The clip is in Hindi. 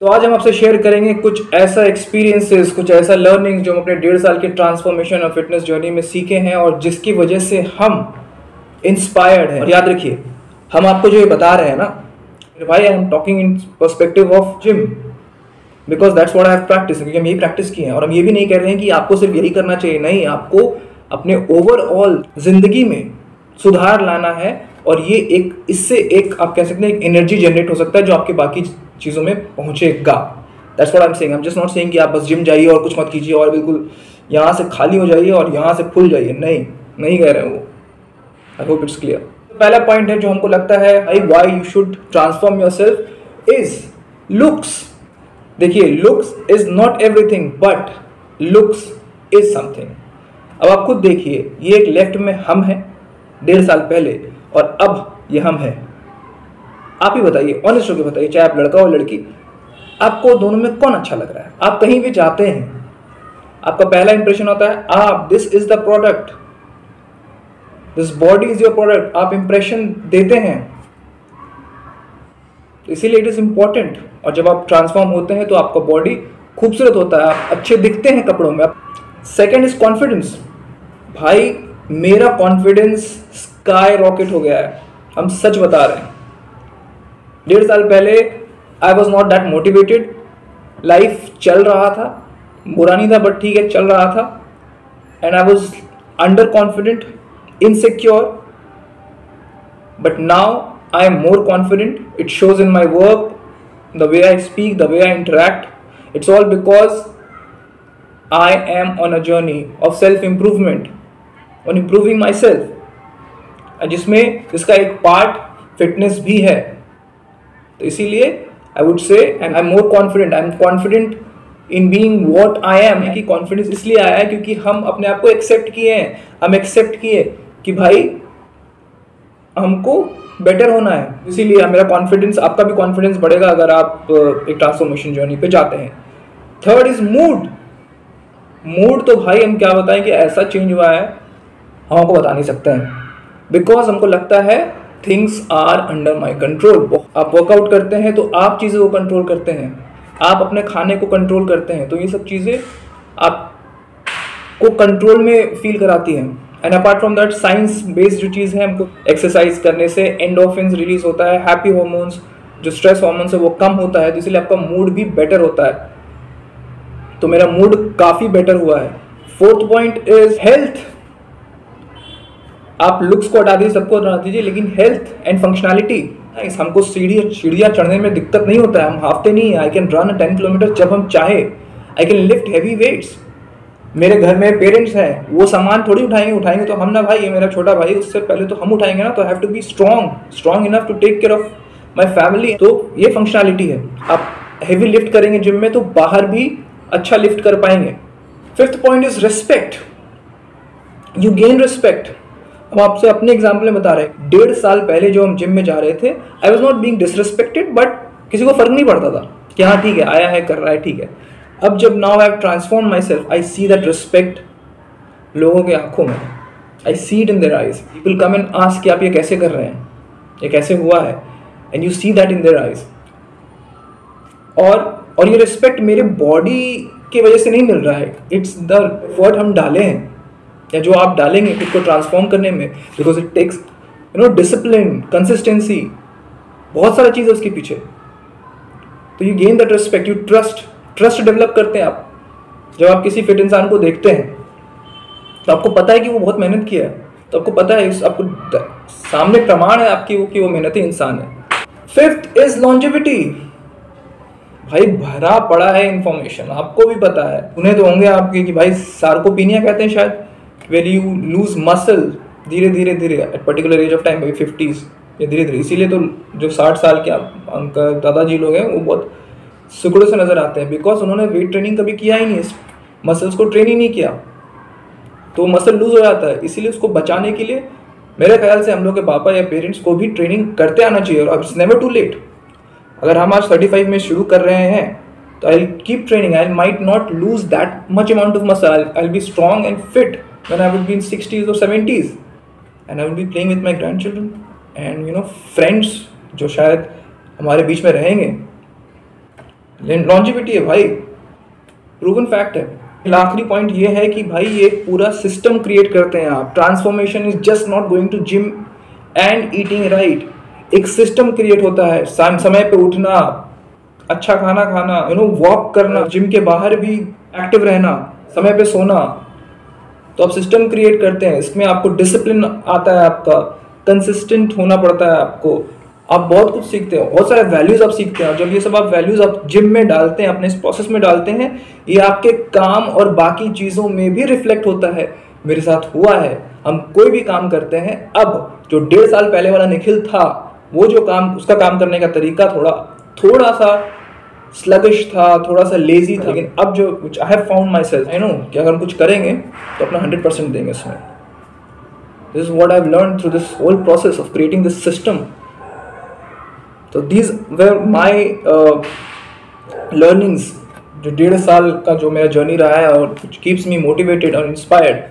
तो आज हम आपसे शेयर करेंगे कुछ ऐसा एक्सपीरियंसेस, कुछ ऐसा लर्निंग जो हम अपने 1.5 साल की ट्रांसफॉर्मेशन और फिटनेस जर्नी में सीखे हैं और जिसकी वजह से हम इंस्पायर्ड हैं। और याद रखिए, हम आपको जो ये बता रहे हैं ना भाई, I am talking in perspective of gym because that's what I have practice, क्योंकि हम यही प्रैक्टिस किए हैं। और हम ये भी नहीं कह रहे हैं कि आपको सिर्फ यही करना चाहिए, नहीं, आपको अपने ओवरऑल जिंदगी में सुधार लाना है। और ये इससे एक आप कह सकते हैं एक एनर्जी जनरेट हो सकता है जो आपके बाकी चीज़ों में पहुंचेगा। That's what I am saying. I am just not saying कि आप बस जिम जाइए और कुछ मत कीजिए और बिल्कुल यहाँ से खाली हो जाइए और यहाँ से फुल जाइए, नहीं कह रहे हैं वो। I hope it's clear. पहला पॉइंट है जो हमको लगता है भाई why you should transform yourself is looks. देखिए, looks is not everything but looks is something. अब आप खुद देखिए, ये एक लेफ्ट में हम हैं 1.5 साल पहले और अब ये हम हैं। आप ही बताइए, ऑनेस्ट होकर बताइए, चाहे आप लड़का हो लड़की, आपको दोनों में कौन अच्छा लग रहा है? आप कहीं भी जाते हैं, आपका पहला इंप्रेशन होता है आप this is the product, this body is your product. आप इंप्रेशन देते हैं, इसीलिए इट इज इंपॉर्टेंट। और जब आप ट्रांसफॉर्म होते हैं तो आपका बॉडी खूबसूरत होता है, आप अच्छे दिखते हैं कपड़ों में। Second is confidence. भाई मेरा कॉन्फिडेंस स्काई रॉकेट हो गया है, हम सच बता रहे हैं। 1.5 साल पहले I was not that motivated, life चल रहा था, बुरा नहीं था बट ठीक है चल रहा था, and I was under confident, insecure, but now I am more confident. It shows in my work, the way I speak, the way I interact. It's all because I am on a journey of self-improvement, on improving myself. जिसमें इसका एक पार्ट फिटनेस भी है। तो इसीलिए I would say, and I'm more confident. I'm confident in being what I am. कि कॉन्फिडेंस इसलिए आया है क्योंकि हम अपने आप को एक्सेप्ट किए हैं। हम एक्सेप्ट किए कि भाई हमको बेटर होना है, इसीलिए मेरा कॉन्फिडेंस, आपका भी कॉन्फिडेंस बढ़ेगा अगर आप एक ट्रांसफॉर्मेशन जर्नी पे जाते हैं। Third is mood. मूड तो भाई हम क्या बताएं कि ऐसा चेंज हुआ है, हम आपको बता नहीं सकते हैं, बिकॉज हमको लगता है things are under my control. आप वर्कआउट करते हैं तो आप चीज़ें को कंट्रोल करते हैं, आप अपने खाने को कंट्रोल करते हैं, तो ये सब चीज़ें आपको कंट्रोल में फील कराती हैं। And apart from that, science based जो चीज़ है, हमको एक्सरसाइज करने से एंडोर्फिन्स रिलीज होता है, हैप्पी हार्मोन्स, जो स्ट्रेस हार्मोन्स है वो कम होता है, तो इसलिए आपका मूड भी बेटर होता है। तो मेरा मूड काफ़ी बेटर हुआ है। Fourth point is health. आप लुक्स को हटा दीजिए, सबको हटा दीजिए, लेकिन हेल्थ एंड फंक्शनैलिटी, हमको सीढ़ियाँ चढ़ने में दिक्कत नहीं होता है, हम हाफते नहीं है। आई कैन रन 10 किलोमीटर जब हम चाहे, I can lift heavy weights. मेरे घर में पेरेंट्स हैं, वो सामान थोड़ी उठाएंगे तो हम ना भाई, ये मेरा छोटा भाई, उससे पहले तो हम उठाएंगे ना, तो have to be strong enough to take care of my family. तो ये फंक्शनैलिटी है। आप हेवी लिफ्ट करेंगे जिम में तो बाहर भी अच्छा लिफ्ट कर पाएंगे। Fifth point is respect. You gain respect. हम आपसे अपने एग्जाम्पल में बता रहे हैं, 1.5 साल पहले जो हम जिम में जा रहे थे, I was not being disrespected, but किसी को फर्क नहीं पड़ता था कि हाँ ठीक है, आया है, कर रहा है, ठीक है। अब जब now I have transform myself, I see that respect लोगों के आंखों में, I see it in their eyes. People come and ask कि आप ये कैसे कर रहे हैं, ये कैसे हुआ है, and you see that in their eyes. और ये रिस्पेक्ट मेरे बॉडी की वजह से नहीं मिल रहा है, इट्स द एफर्ट हम डाले हैं या जो आप डालेंगे खुद को ट्रांसफॉर्म करने में, because it takes discipline, consistency, बहुत सारा चीज़ है उसके पीछे। तो you gain that respect, you trust develop करते हैं आप। जब आप किसी फिट इंसान को देखते हैं तो आपको पता है कि वो बहुत मेहनत किया है, तो आपको पता है, आपको सामने प्रमाण है आपकी कि वो मेहनती इंसान है। Fifth is longevity. भाई भरा पड़ा है इंफॉर्मेशन, आपको भी पता है, सुने तो होंगे आपके कि भाई सार्कोपीनिया कहते हैं शायद, वेर यू लूज मसल धीरे धीरे at particular age of time, 50s या धीरे। इसीलिए तो जो 60 साल के अंकल दादाजी लोग हैं वो बहुत सुकड़ों से नजर आते हैं, बिकॉज उन्होंने वेट ट्रेनिंग कभी किया ही नहीं, मसल्स को ट्रेन ही नहीं किया, तो मसल लूज हो जाता है। इसीलिए उसको बचाने के लिए मेरे ख्याल से हम लोग के पापा या पेरेंट्स को भी ट्रेनिंग करते आना चाहिए। और इट्स नेवर टू लेट। अगर हम आज 35 में शुरू कर रहे हैं तो I keep training, I might not lose that much amount of muscle, I will be strong and fit when I will be in 60s और 70s, and I will be playing with my grand children and friends जो शायद हमारे बीच में रहेंगे। लॉन्जिविटी है भाई, प्रूवन फैक्ट है। आखिरी पॉइंट ये है कि भाई ये पूरा सिस्टम क्रिएट करते हैं आप। Transformation is just not going to gym and eating right. एक सिस्टम क्रिएट होता है, समय पे उठना, अच्छा खाना खाना, वॉक करना, जिम के बाहर भी एक्टिव रहना, समय पे सोना, तो आप सिस्टम क्रिएट करते हैं। इसमें आपको डिसिप्लिन आता है, आपका कंसिस्टेंट होना पड़ता है आपको, आप बहुत कुछ सीखते हो, बहुत सारे वैल्यूज आप सीखते हैं। और जब ये सब आप वैल्यूज आप जिम में डालते हैं, अपने इस प्रोसेस में डालते हैं, ये आपके काम और बाकी चीज़ों में भी रिफ्लेक्ट होता है। मेरे साथ हुआ है, हम कोई भी काम करते हैं, अब जो 1.5 साल पहले वाला निखिल था, वो जो काम, उसका काम करने का तरीका थोड़ा सा स्लगिश था, थोड़ा सा लेजी था, लेकिन अब जो I have found my self, I know कि अगर हम कुछ करेंगे तो अपना 100% देंगे इसमें। This is what I have learned through this whole process of creating this system. तो दीज वेर माई लर्निंग्स, जो 1.5 साल का जो मेरा जर्नी रहा है और which keeps me motivated और inspired।